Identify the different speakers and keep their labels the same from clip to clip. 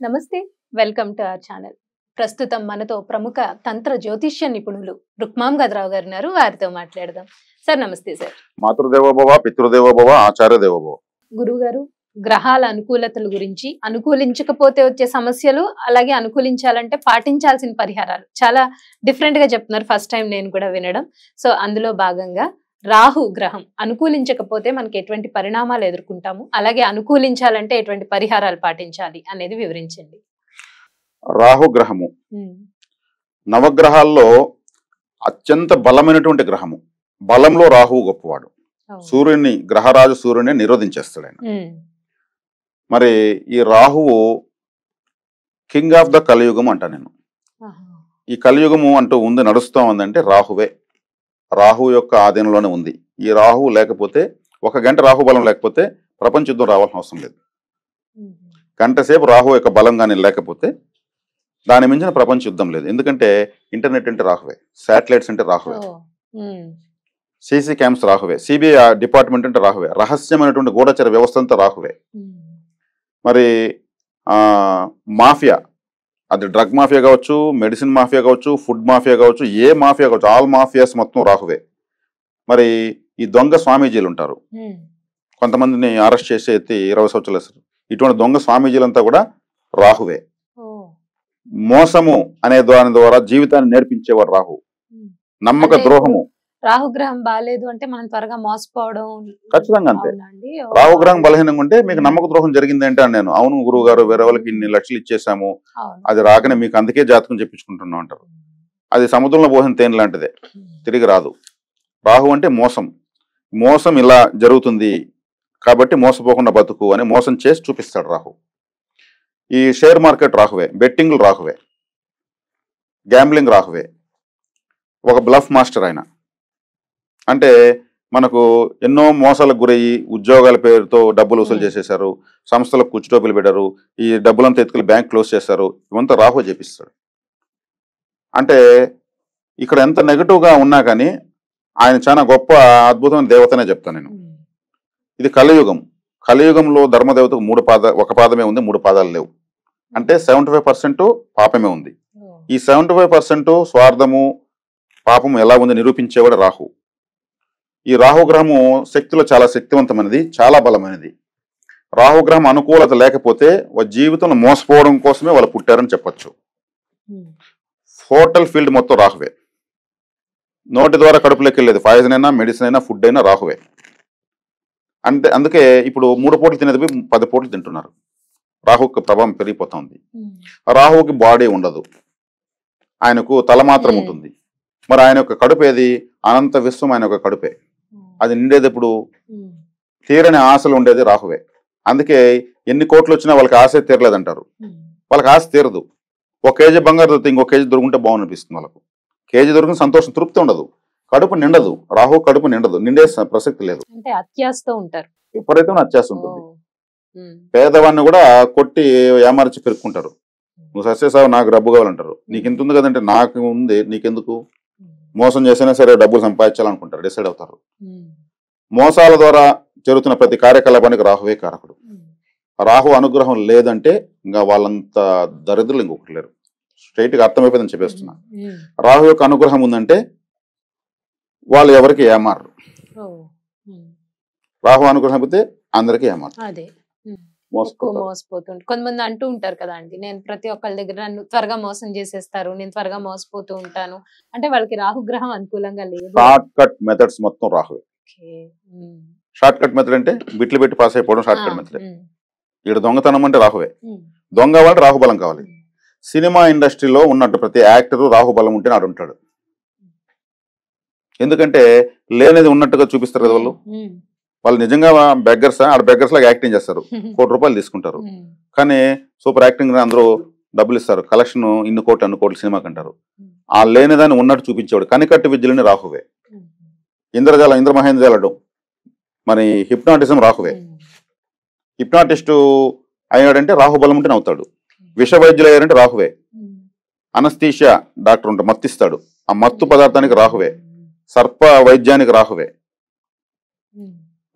Speaker 1: నమస్తే. Welcome to our channel. ప్రస్తుతం మనతో ప్రముఖ తంత్ర జ్యోతిష్య నిపుణులు రుక్మాం గదరావు గారు ఉన్నారు. వారితో మాట్లాడదాం. సార్ నమస్తే సార్.
Speaker 2: మాతృదేవోభవ, పితృదేవోభవ, ఆచార్య దేవోభవ.
Speaker 1: గురుగారు, గ్రహాల అనుకూలతల గురించి, అనుకూలించకపోతే వచ్చే సమస్యలు, అలాగే అనుకూలించాలంటే పాటించాల్సిన పరిహారాలు చాలా డిఫరెంట్ గా చెప్తున్నారు. ఫస్ట్ టైం నేను కూడా వినడం. సో అందులో భాగంగా రాహు గ్రహం అనుకూలించకపోతే మనకి ఎటువంటి పరిణామాలు ఎదుర్కొంటాము, అలాగే అనుకూలించాలంటే ఎటువంటి పరిహారాలు పాటించాలి అనేది వివరించండి.
Speaker 2: రాహు గ్రహము నవగ్రహాల్లో అత్యంత బలమైనటువంటి గ్రహము. బలంలో రాహువు గొప్పవాడు. సూర్యుని, గ్రహరాజు సూర్యుని నిరోధించేస్తాడు ఆయన. మరి ఈ రాహువు కింగ్ ఆఫ్ ద కలియుగం అంటా నేను. ఈ కలియుగము అంటూ ఉంది, నడుస్తూ ఉందంటే రాహువే. రాహు యొక్క ఆధీనంలోనే ఉంది. ఈ రాహువు లేకపోతే, ఒక గంట రాహు బలం లేకపోతే ప్రపంచ యుద్ధం రావాల్సిన అవసరం లేదు. గంట సేపు రాహు యొక్క బలం కానీ లేకపోతే దాని మించిన ప్రపంచ యుద్ధం లేదు. ఎందుకంటే ఇంటర్నెట్ అంటే రాహువే, శాటిలైట్స్ అంటే రాహువే, సీసీ క్యామ్స్ రాహువే, సిబిఐ డిపార్ట్మెంట్ అంటే రాహువే, రహస్యమైనటువంటి గూఢచర వ్యవస్థ అంతా రాహువే. మరి మాఫియా, అది డ్రగ్ మాఫియా కావచ్చు, మెడిసిన్ మాఫియా కావచ్చు, ఫుడ్ మాఫియా కావచ్చు, ఏ మాఫియా కావచ్చు, ఆల్ మాఫియాస్ మొత్తం రాహువే. మరి ఈ దొంగ స్వామీజీలు ఉంటారు, కొంతమందిని అరెస్ట్ చేసి ఎత్తి 20 సంవత్సరాలు వేస్తారు. ఇటువంటి దొంగ స్వామీజీలంతా కూడా రాహువే. మోసము అనే దాని ద్వారా జీవితాన్ని నేర్పించేవాడు రాహు. నమ్మక ద్రోహము.
Speaker 1: రాహుగ్రహం బాగాలేదు అంటే మనం త్వరగా మోసపోవడం
Speaker 2: ఖచ్చితంగా అంతే. రాహుగ్రహం బలహీనంగా ఉంటే మీకు నమ్మక ద్రోహం జరిగింది అంటే నేను, అవును గురువు గారు, వేరే వాళ్ళకి ఇన్ని లక్షలు ఇచ్చేసాము, అది రాకనే మీకు అందుకే జాతకం చెప్పించుకుంటున్నాం అంటారు. అది సముద్రంలో పోసిన తేనె లాంటిదే, తిరిగి రాదు. రాహు అంటే మోసం. మోసం ఇలా జరుగుతుంది కాబట్టి మోసపోకుండా బతుకు అని మోసం చేసి చూపిస్తాడు రాహు. ఈ షేర్ మార్కెట్ రాహువే, బెట్టింగ్లు రాహువే, గ్యాంబ్లింగ్ రాహువే. ఒక బ్లఫ్ మాస్టర్ ఆయన. అంటే మనకు ఎన్నో మోసాలకు గురయ్యి ఉద్యోగాల పేరుతో డబ్బులు వసూలు చేసేసారు, సంస్థలకు కుచ్చుటోపులు పెట్టారు, ఈ డబ్బులంతా ఎత్తుకుని బ్యాంక్ క్లోజ్ చేశారు. ఇవంతా రాహు చేపిస్తాడు. అంటే ఇక్కడ ఎంత నెగటివ్గా ఉన్నా కానీ ఆయన చాలా గొప్ప అద్భుతమైన దేవతనే చెప్తాను నేను. ఇది కలియుగం. కలియుగంలో ధర్మదేవతకు ఒక పాదమే ఉంది, 3 పాదాలు లేవు. అంటే 75% పాపమే ఉంది. ఈ 75% స్వార్థము, పాపము ఎలా ఉంది నిరూపించేవాడు రాహు. ఈ రాహుగ్రహము శక్తిలో చాలా శక్తివంతమైనది, చాలా బలమైనది. రాహుగ్రహం అనుకూలత లేకపోతే జీవితంలో మోసపోవడం కోసమే వాళ్ళు పుట్టారని చెప్పచ్చు. హోటల్ ఫీల్డ్ మొత్తం రాహువే. నోటి ద్వారా కడుపులోకి వెళ్ళేది పాయిజన్ అయినా, మెడిసిన్ అయినా, ఫుడ్ అయినా రాహువే. అంటే అందుకే ఇప్పుడు 3 పూటలు తినేది 10 పూటలు తింటున్నారు. రాహుకి ప్రభావం పెరిగిపోతుంది. రాహువుకి బాడీ ఉండదు, ఆయనకు తల మాత్రం ఉంటుంది. మరి ఆయన యొక్క కడుపు ఏది? అనంత విశ్వం ఆయన యొక్క కడుపే. అది నిండేది ఎప్పుడు? తీరని ఆశలు ఉండేది రాహువే. అందుకే ఎన్ని కోట్లు వచ్చినా వాళ్ళకి ఆశ తీరలేదంటారు. వాళ్ళకి ఆశ తీరదు. 1 కేజీ బంగారు దొరికితే ఇంకో కేజీ దొరుకుంటే బాగుంది అనిపిస్తుంది వాళ్ళకు. కేజీ దొరికిన సంతోషం, తృప్తి ఉండదు, కడుపు నిండదు. రాహు కడుపు నిండదు, నిండే ప్రసక్తి లేదు.
Speaker 1: అంటే అత్యాశతో ఉంటారు,
Speaker 2: విపరీతమైన అత్యాశ ఉంటుంది. పేదవాడిని కూడా కొట్టి ఏమార్చి పెరుక్కుంటారు. నువ్వు సస్యసావు, నాకు డబ్బు కావాలంటారు. నీకు ఇంత ఉంది కదంటే నాకు ఉంది, నీకెందుకు? మోసం చేసినా సరే డబ్బులు సంపాదించాలనుకుంటారు, డిసైడ్ అవుతారు. మోసాల ద్వారా జరుగుతున్న ప్రతి కార్యకలాపానికి రాహువే కారకుడు. రాహు అనుగ్రహం లేదంటే ఇంకా వాళ్ళంత దరిద్రులు ఇంకొకటి లేరు. స్ట్రైట్ గా అర్థమైపోయిందని చెప్పేస్తున్నా. రాహు యొక్క అనుగ్రహం ఉందంటే వాళ్ళు ఎవరికి ఏమారు. రాహు అనుగ్రహం అయితే అందరికీ ఏమారు.
Speaker 1: మోసపోతుంటారు. కొంతమంది అంటూ ఉంటారు కదా అండి, నేను ప్రతి ఒక్కళ్ళ దగ్గర నన్ను త్వరగా మోసం చేసేస్తారు, నేను త్వరగా మోసపోతూ ఉంటాను అంటే వాళ్ళకి రాహుగ్రహం అనుకూలంగా లేదు.
Speaker 2: షార్ట్ కట్ మెథడ్స్ మొత్తం రాహువే. షార్ట్ కట్ మెథడ్ అంటే బిట్లు పెట్టి పాస్ అయిపోవడం షార్ట్ కట్ మెథడ్. ఇక్కడ దొంగతనం అంటే రాహువే. దొంగ వాళ్ళకి రాహుబలం కావాలి. సినిమా ఇండస్ట్రీలో ఉన్నట్టు ప్రతి యాక్టరు రాహుబలం ఉంటే నాడు ఉంటాడు. ఎందుకంటే లేనిది ఉన్నట్టుగా చూపిస్తారు కదా వాళ్ళు. వాళ్ళు నిజంగా బెగ్గర్స్, ఆడ బెగ్గర్స్ లాగా యాక్టింగ్ చేస్తారు, ₹1 కోటి తీసుకుంటారు. కానీ సూపర్ యాక్టింగ్ అందరూ డబ్బులు ఇస్తారు, కలెక్షన్ ఇన్ని కోట్లు అన్ని కోట్లు సినిమాకి అంటారు. ఆ లేనిదాన్ని ఉన్నట్టు చూపించేవాడు కనికట్టు విద్యలని రాహువే. ఇంద్రమహేంద్రాలడం, మరి హిప్నాటిజం రాహువే. హిప్నాటిస్టు అయ్యాడంటే రాహుబలం ఉంటే అవుతాడు. విష వైద్యులు అయ్యారంటే రాహువే. అనస్థీషియా డాక్టర్ ఉంటాడు, మత్తిస్తాడు, ఆ మత్తు పదార్థానికి రాహువే. సర్ప వైద్యానికి రాహువే.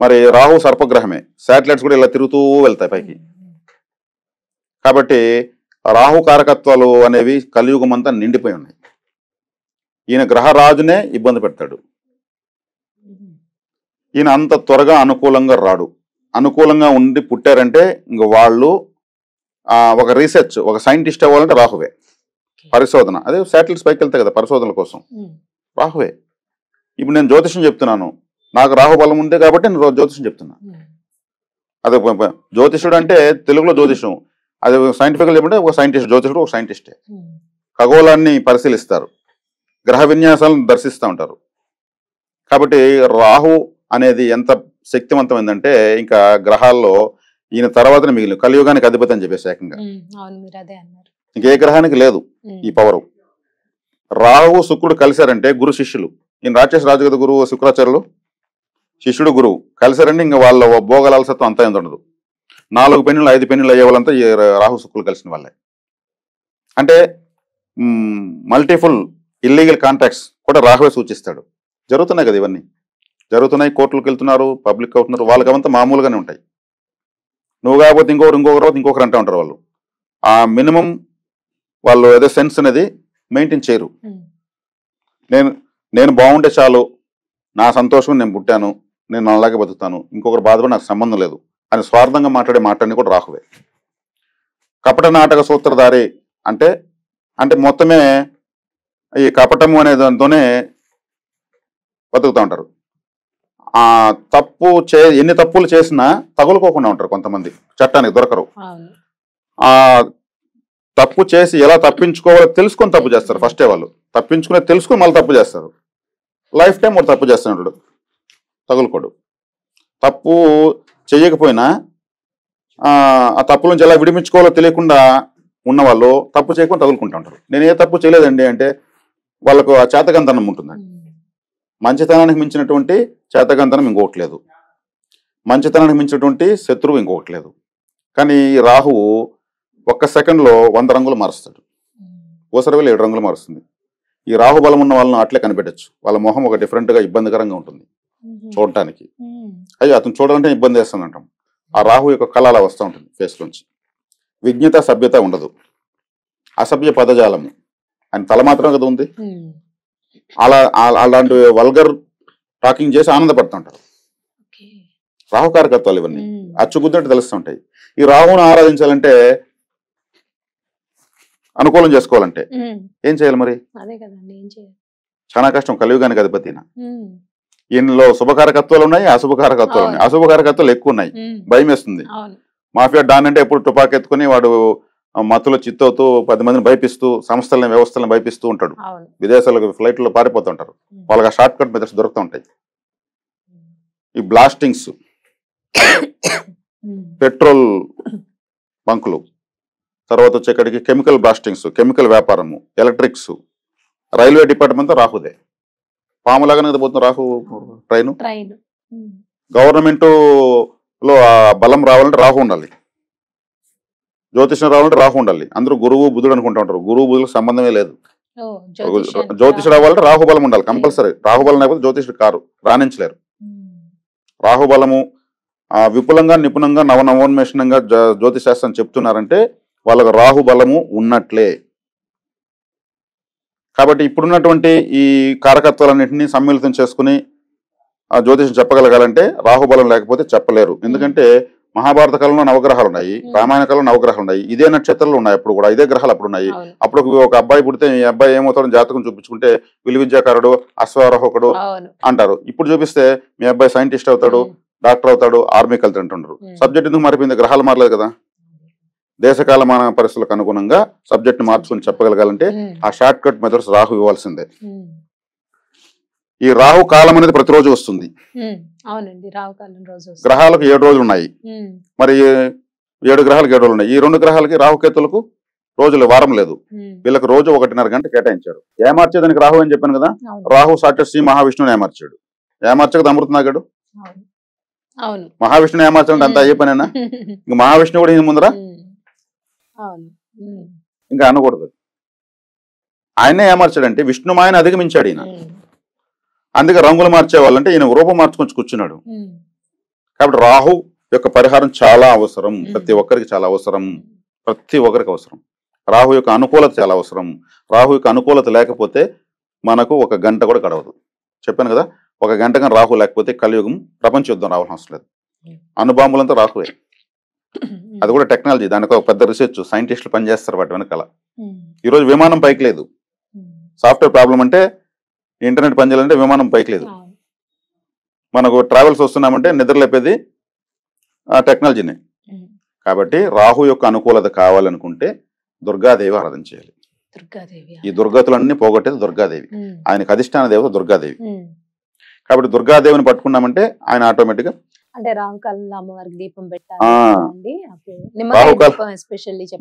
Speaker 2: మరి రాహు సర్పగ్రహమే. శాటిలైట్స్ కూడా ఇలా తిరుగుతూ వెళ్తాయి పైకి. కాబట్టి రాహు కారకత్వాలు అనేవి కలియుగం అంతా నిండిపోయి ఉన్నాయి. ఈయన గ్రహరాజునే ఇబ్బంది పెడతాడు. ఈయన అంత త్వరగా అనుకూలంగా రాడు. అనుకూలంగా ఉండి పుట్టారంటే ఇంక వాళ్ళు ఒక రీసెర్చ్, ఒక సైంటిస్ట్ అవ్వాలంటే రాహువే. పరిశోధన, అదే శాటిలైట్స్ పైకి వెళ్తాయి కదా పరిశోధనల కోసం, రాహువే. ఇప్పుడు నేను జ్యోతిషం చెప్తున్నాను, నాకు రాహు బలం ఉంది కాబట్టి నేను జ్యోతిషం చెప్తున్నా. అదే జ్యోతిషుడు అంటే తెలుగులో జ్యోతిషం, అది సైంటిఫికల్ చెప్పంటే ఒక సైంటిస్ట్, జ్యోతిషుడు ఒక సైంటిస్టే. ఖగోళాన్ని పరిశీలిస్తారు, గ్రహ విన్యాసాలను దర్శిస్తూ ఉంటారు. కాబట్టి రాహు అనేది ఎంత శక్తివంతమైందంటే ఇంకా గ్రహాల్లో ఈయన తర్వాతనే మిగిలిన కలియుగానికి అధిపతి అని చెప్పేసి ఏకంగా ఇంకే గ్రహానికి లేదు ఈ పవరు. రాహు శుక్రుడు కలిశారంటే గురు శిష్యులు. ఈయన రాక్షస రాజు కదా గురువు శుక్రాచార్యులు, శిష్యుడు గురువు కలిశారంటే ఇంకా వాళ్ళ భోగలాలసత్వం అంతా ఎంత ఉండదు. 4 పెన్నులు 5 పెన్నులు అయ్యే వాళ్ళంతా ఈ రాహు శుక్రులు కలిసిన వాళ్ళే. అంటే మల్టిపుల్ ఇల్లీగల్ కాంటాక్ట్స్ కూడా రాహువే సూచిస్తాడు. జరుగుతున్నాయి కదా, ఇవన్నీ జరుగుతున్నాయి. కోర్టులకు వెళ్తున్నారు, పబ్లిక్ అవుతున్నారు, వాళ్ళకి అవంతా మామూలుగానే ఉంటాయి. నువ్వు కాకపోతే ఇంకొకరు అంటూ ఉంటారు. వాళ్ళు ఆ మినిమం వాళ్ళు ఏదో సెన్స్ అనేది మెయింటైన్ చేయరు. నేను బాగుంటే చాలు, నా సంతోషం నేను పుట్టాను, నేను అలాగే బతుకుతాను, ఇంకొకరు బాధపడి నాకు సంబంధం లేదు అని స్వార్థంగా మాట్లాడే మాటని కూడా రాహువే. కపట నాటక సూత్రధారి అంటే మొత్తమే ఈ కపటము అనే దాంతోనే బతుకుతూ ఉంటారు. ఎన్ని తప్పులు చేసినా తగులుకోకుండా ఉంటారు కొంతమంది, చట్టానికి దొరకరు. ఆ తప్పు చేసి ఎలా తప్పించుకోవాలో తెలుసుకొని తప్పు చేస్తారు. ఫస్టే వాళ్ళు తప్పించుకునే తెలుసుకుని మళ్ళీ తప్పు చేస్తారు. లైఫ్ టైం వాడు తప్పు చేస్తున్నాడు, తగులుకోడు. తప్పు చేయకపోయినా ఆ తప్పు నుంచి ఎలా విడిపించుకోవాలో తెలియకుండా ఉన్నవాళ్ళు తప్పు చేయకుండా తగులుకుంటూ ఉంటారు. నేను ఏ తప్పు చేయలేదండి అంటే వాళ్ళకు ఆ చేతకంతనం ఉంటుందండి. మంచితనానికి మించినటువంటి చేతకంతనం ఇంకొకటి లేదు, మంచితనానికి మించినటువంటి శత్రువు ఇంకొకటి లేదు. కానీ రాహువు ఒక్క సెకండ్లో 100 రంగులు మారుస్తాడు. ఊసరవేలు 7 రంగులు మారుస్తుంది. ఈ రాహు బలం ఉన్న వాళ్ళని అట్లే కనిపెట్టచ్చు. వాళ్ళ మొహం ఒక డిఫరెంట్గా ఇబ్బందికరంగా ఉంటుంది చూడటానికి. అయ్యో అతను చూడాలంటే ఇబ్బంది వేస్తుంది అంటాం. ఆ రాహు యొక్క కళ అలా వస్తూ ఉంటుంది ఫేస్ నుంచి. విజ్ఞత సభ్యత ఉండదు, అసభ్య పదజాలము. ఆయన తల మాత్రం కదా ఉంది. అలాంటి వల్గర్ టాకింగ్ చేసి ఆనందపడుతుంటారు. రాహుకారకత్వాలు ఇవన్నీ అచ్చుగుద్దినట్టు తెలుస్తుంటాయి. ఈ రాహుని ఆరాధించాలంటే, అనుకూలం చేసుకోవాలంటే ఏం చేయాలి మరి? చాలా కష్టం. కలియుగానికి అధిపతి ఈయనలో శుభకారకత్వాలు ఉన్నాయి, అశుభకారకత్వాలు ఉన్నాయి. అశుభకారకత్వాలు ఎక్కువ ఉన్నాయి, భయం వేస్తుంది. మాఫియా డాన్ అంటే ఎప్పుడు తుపాకి ఎత్తుకుని వాడు మత్తులో చిత్తవుతూ 10 మందిని భయపిస్తూ సంస్థలని వ్యవస్థలను భయపిస్తూ ఉంటాడు. విదేశాలకు ఫ్లైట్లో పారిపోతుంటారు. వాళ్ళకి ఆ షార్ట్ కట్ మెథడ్స్ దొరుకుతూ ఉంటాయి. ఈ బ్లాస్టింగ్స్, పెట్రోల్ బంకులు, తర్వాత వచ్చేక్కడికి కెమికల్ బ్లాస్టింగ్స్, కెమికల్ వ్యాపారము, ఎలక్ట్రిక్స్, రైల్వే డిపార్ట్మెంట్ రాహుదే. పాములాగానే కదా పోతుంది రాహు ట్రైన్. గవర్నమెంట్ లో ఆ బలం రావాలంటే రాహు ఉండాలి, జ్యోతిషం రావాలంటే రాహు ఉండాలి. అందరూ గురువు బుధుడు అనుకుంటూ ఉంటారు. గురువు బుధులకు సంబంధమే లేదు. జ్యోతిషుడు అవ్వాలంటే రాహుబలం ఉండాలి కంపల్సరీ. రాహుబలం లేకపోతే జ్యోతిషుడు కారు, రాణించలేరు. రాహుబలము విపులంగా, నిపుణంగా, నవోన్మేషణంగా జ్యోతిశాస్త్రం చెప్తున్నారంటే వాళ్ళకు రాహుబలము ఉన్నట్లే. కాబట్టి ఇప్పుడున్నటువంటి ఈ కారకత్వాలన్నింటినీ సమ్మిళితం చేసుకుని ఆ జ్యోతిషం చెప్పగలగాలంటే రాహుబలం లేకపోతే చెప్పలేరు. ఎందుకంటే మహాభారత కాలంలో నవగ్రహాలు ఉన్నాయి, రామాయణ కాలంలో నవగ్రహాలు ఉన్నాయి, ఇదే నక్షత్రాలు ఉన్నాయి, అప్పుడు కూడా ఇదే గ్రహాలు అప్పుడు ఉన్నాయి. అప్పుడు ఒక అబ్బాయి పుడితే ఈ అబ్బాయి ఏమవుతాడో జాతకం చూపించుకుంటే విలువిద్యాకారుడు, అశ్వారోహకుడు అంటారు. ఇప్పుడు చూపిస్తే మీ అబ్బాయి సైంటిస్ట్ అవుతాడు, డాక్టర్ అవుతాడు, ఆర్మీకి వెళ్తుంటారు. సబ్జెక్ట్ ఎందుకు మారిపోయింది? గ్రహాలు మారలేదు కదా. దేశకాలమాన పరిస్థితులకు అనుగుణంగా సబ్జెక్ట్ మార్చుకుని చెప్పగలగాలంటే ఆ షార్ట్ కట్ మెథడ్స్ రాహు ఇవ్వాల్సిందే. ఈ రాహు కాలం అనేది ప్రతిరోజు వస్తుంది. గ్రహాలకు 7 రోజులు ఉన్నాయి. మరి 7 గ్రహాలకు 7 రోజులు ఉన్నాయి. ఈ 2 గ్రహాలకి రాహుకేతులకు రోజులు, వారం లేదు. వీళ్ళకి రోజు 1.5 గంట కేటాయించారు. ఏమార్చేదానికి రాహు అని చెప్పాను కదా. రాహు సాక్షాత్ శ్రీ మహావిష్ణువుని ఏమార్చాడు. ఏమార్చక అమృతం నాగాడు. మహావిష్ణువుని ఏమార్చాలంటే అంత అయ్యే పనేనా? ఇంక మహావిష్ణువు కూడా ఈయన ముందర ఇంకా అనకూడదు. ఆయనే ఏమార్చాడంటే విష్ణుమాయని అధిగమించాడు ఈయన. అందుకే రంగులు మార్చేవాళ్ళంటే ఈయన రూపం మార్చుకొని కూర్చున్నాడు. కాబట్టి రాహు యొక్క పరిహారం చాలా అవసరం, ప్రతి ఒక్కరికి చాలా అవసరం, ప్రతి ఒక్కరికి అవసరం. రాహు యొక్క అనుకూలత చాలా అవసరం. రాహు యొక్క అనుకూలత లేకపోతే మనకు ఒక గంట కూడా గడవదు. చెప్పాను కదా, ఒక గంట కానీ రాహు లేకపోతే కలియుగం ప్రపంచ యుద్ధం రావాల్సిన అవసరం లేదు. అణుబాంబులంతా రాహువే. అది కూడా టెక్నాలజీ, దానికి ఒక పెద్ద రీసెర్చ్, సైంటిస్టులు పనిచేస్తారు వాటి వెనకాల. ఈరోజు విమానం పైకి లేదు, సాఫ్ట్వేర్ ప్రాబ్లం అంటే ఇంటర్నెట్ పనిచేయాలంటే విమానం పైకి లేదు. మనకు ట్రావెల్స్ వస్తున్నామంటే నిద్రలేపేది ఆ టెక్నాలజీనే. కాబట్టి రాహు యొక్క అనుకూలత కావాలనుకుంటే దుర్గాదేవి ఆరాధన చేయాలి. ఈ దుర్గతులన్నీ పోగొట్టేది దుర్గాదేవి. ఆయనకు అధిష్టాన దేవత దుర్గాదేవి. కాబట్టి దుర్గాదేవిని పట్టుకున్నామంటే ఆయన ఆటోమేటిక్ గా
Speaker 1: అంటే రాహుకాలంలో అమ్మవారికి దీపం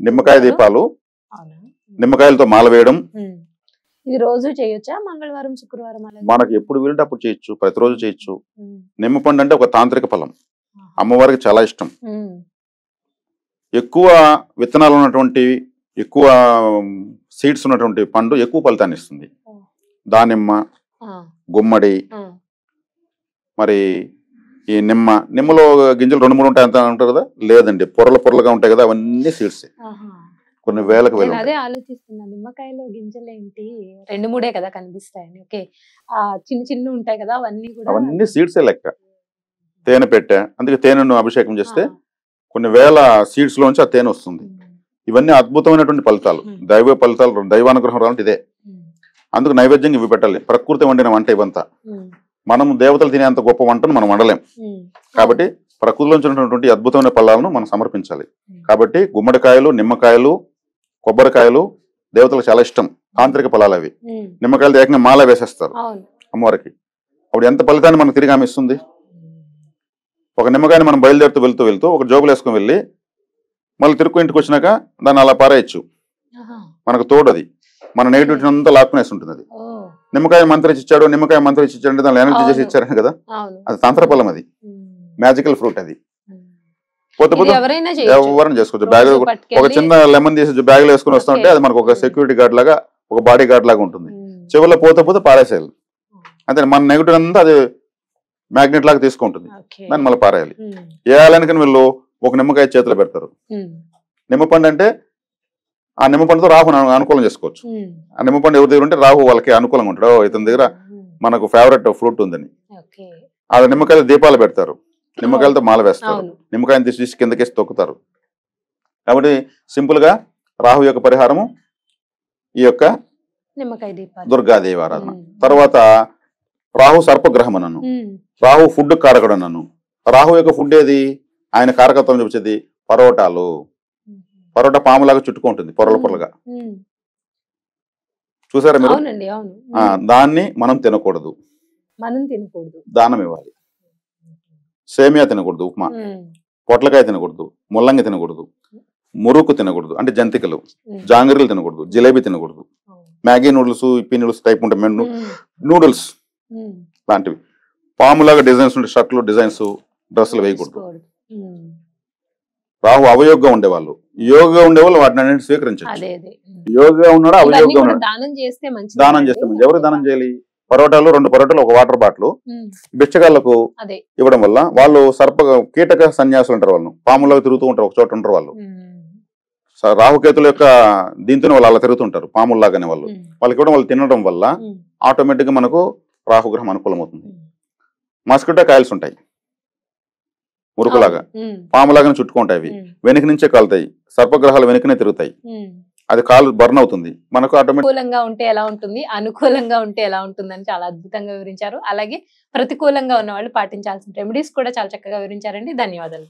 Speaker 2: నిమ్మకాయ దీపాలు, నిమ్మకాయలతో మాల వేయడం.
Speaker 1: ఇది రోజు చేయొచ్చా? మంగళవారం, శుక్రవారం
Speaker 2: మనకు ఎప్పుడు వీలుంటే అప్పుడు చేయొచ్చు, ప్రతిరోజు చేయొచ్చు. నిమ్మపండు అంటే ఒక తాంత్రిక ఫలం, అమ్మవారికి చాలా ఇష్టం. ఎక్కువ విత్తనాలు ఉన్నటువంటి, ఎక్కువ సీడ్స్ ఉన్నటువంటి పండు ఎక్కువ ఫలితాన్ని ఇస్తుంది. దానిమ్మ, గుమ్మడి, మరి ఈ నిమ్మలో గింజలు 2-3 ఉంటాయి అంత ఉంటారు కదా, లేదండి పొరలుగా ఉంటాయి కదా, అవన్నీ సీడ్స్. కొన్ని వేలకు వేలు.
Speaker 1: అదే ఆలోచిస్తున్నా, నిమ్మకాయలో గింజలు ఏంటి 2-3 కదా కనిపిస్తాయని. ఓకే, ఆ చిన్న ఉంటాయి కదా, అవన్నీ
Speaker 2: సీడ్సే లెక్క. తేనె పెట్టా, అందుకే తేనెను అభిషేకం చేస్తే కొన్ని వేల సీడ్స్ లోంచి ఆ తేనె వస్తుంది. ఇవన్నీ అద్భుతమైనటువంటి ఫలితాలు, దైవ ఫలితాలు. దైవానుగ్రహం రావాలంటే ఇదే. అందుకు నైవేద్యం ఇవి పెట్టాలి. ప్రకృతి వండిన వంట ఇవంతా. మనం దేవతలు తినేంత గొప్ప వంటను మనం వండలేం. కాబట్టి ప్రకృతిలో ఉన్నటువంటి అద్భుతమైన ఫలాలను మనం సమర్పించాలి. కాబట్టి గుమ్మడికాయలు, నిమ్మకాయలు, కొబ్బరికాయలు దేవతలకు చాలా ఇష్టం. తాంత్రిక ఫలాలు అవి. నిమ్మకాయలు ఏకంగా మాల వేసేస్తారు అమ్మవారికి. అప్పుడు ఎంత ఫలితాన్ని మనకు తిరిగి ఆమె ఇస్తుంది. ఒక నిమ్మకాయని మనం బయలుదేరుతూ వెళ్తూ ఒక జోబులు వేసుకుని వెళ్ళి మళ్ళీ తిరుక్కు ఇంటికి వచ్చినాక దాన్ని అలా పారేయచ్చు. మనకు తోడు అది మన నెగిటివిటీ అంతా లాక్కునేసి ఉంటుంది. అది నిమ్మకాయ మంత్రించి ఇచ్చాడు, నిమ్మకాయ మంత్రించి ఇచ్చాడు, దాన్ని ఎనర్జీ చేసి ఇచ్చారని కదా, అది తంత్రఫలం, అది మ్యాజికల్ ఫ్రూట్. అది పోతే ఎవరైనా చేసుకోవచ్చు. బ్యాగ్ ఒక చిన్న లెమన్ తీసి బ్యాగ్ లో వేసుకుని వస్తా ఉంటే అది మనకు ఒక సెక్యూరిటీ గార్డ్ లాగా, ఒక బాడీ గార్డ్ లాగా ఉంటుంది. చివరిలో పోతే పారేసేయాలి. అంటే మన నెగిటివ్ అంతా అది మ్యాగ్నెట్ లాగా తీసుకుంటుంది. దాన్ని మళ్ళీ పారేయాలి. వేయాలనుకుని వీళ్ళు ఒక నిమ్మకాయ చేతిలో పెడతారు. నిమ్మపండు అంటే ఆ నిమ్మపండుతో రాహు అనుకూలం చేసుకోవచ్చు. ఆ నిమ్మపండు ఎవరి దగ్గర ఉంటే రాహు వాళ్ళకి అనుకూలంగా ఉంటాడు. ఇతని దగ్గర మనకు ఫేవరెట్ ఫ్రూట్ ఉందని ఆ నిమ్మకాయలు దీపాలు పెడతారు, నిమ్మకాయలతో మాల వేస్తారు, నిమ్మకాయని తీసి కిందకేసి తొక్కుతారు. కాబట్టి సింపుల్ గా రాహు యొక్క పరిహారము ఈ యొక్క దుర్గాదేవి ఆరాధన. తర్వాత రాహు సర్పగ్రహం అన్నాను, రాహు ఫుడ్ కారకుడు అన్నాను. రాహు యొక్క ఫుడ్ ఏది? ఆయన కారకత్వం చూపించేది పరోటాలు. పరోటా పాములాగా చుట్టుకుంటుంది, పొరలుగా. చూసారా మీరు? దాన్ని మనం తినకూడదు, దానం ఇవ్వాలి. సేమియా తినకూడదు, ఉప్మా, పొట్లకాయ తినకూడదు, ముల్లంగి తినకూడదు, మురుకు తినకూడదు అంటే జంతికలు, జాంగరీలు తినకూడదు, జిలేబీ తినకూడదు, Maggi noodles, Yippee noodles type ఉంటాయి, నూడిల్స్ లాంటివి. పాములాగా డిజైన్స్ ఉండే షర్ట్లు, డిజైన్స్, డ్రెస్సులు వేయకూడదు. రాహు అవయోగంగా ఉండేవాళ్ళు, యోగగా ఉండేవాళ్ళు వాటిని అన్నింటినీ స్వీకరించవచ్చు. యోగగా ఉన్నాడు, అవయోగంగా ఉన్నాడు, దానం చేస్తే మంచి. ఎవరు దానం చేయాలి? పరోటాలు, 2 పరోటాలు, ఒక వాటర్ బాటిల్ బిచ్చగాళ్లకు ఇవ్వడం వల్ల వాళ్ళు కీటక సన్యాసులు ఉంటారు. వాళ్ళు పాములాగా తిరుగుతూ ఉంటారు, ఒక చోట ఉంటారు వాళ్ళు. రాహుకేతుల యొక్క దీంతోనే వాళ్ళు అలా తిరుగుతుంటారు, పాముల్లాగానే. వాళ్ళకి ఇవ్వడం, వాళ్ళు తినడం వల్ల ఆటోమేటిక్ గా మనకు రాహుగ్రహం అనుకూలం అవుతుంది. మస్కిటో కాయల్స్ ఉంటాయి, మురుకులాగా, పాములాగానే చుట్టుకుంటాయి. అవి వెనుక నుంచే కాలుతాయి. సర్పగ్రహాలు వెనుకనే తిరుగుతాయి. అది కాలు బర్న్ అవుతుంది. మనకు
Speaker 1: అనుకూలంగా ఉంటే ఎలా ఉంటుంది, అనుకూలంగా ఉంటే ఎలా ఉంటుందని చాలా అద్భుతంగా వివరించారు. అలాగే ప్రతికూలంగా ఉన్న వాళ్ళు పాటించాల్సిన రెమెడీస్ కూడా చాలా చక్కగా వివరించారండి. ధన్యవాదాలు.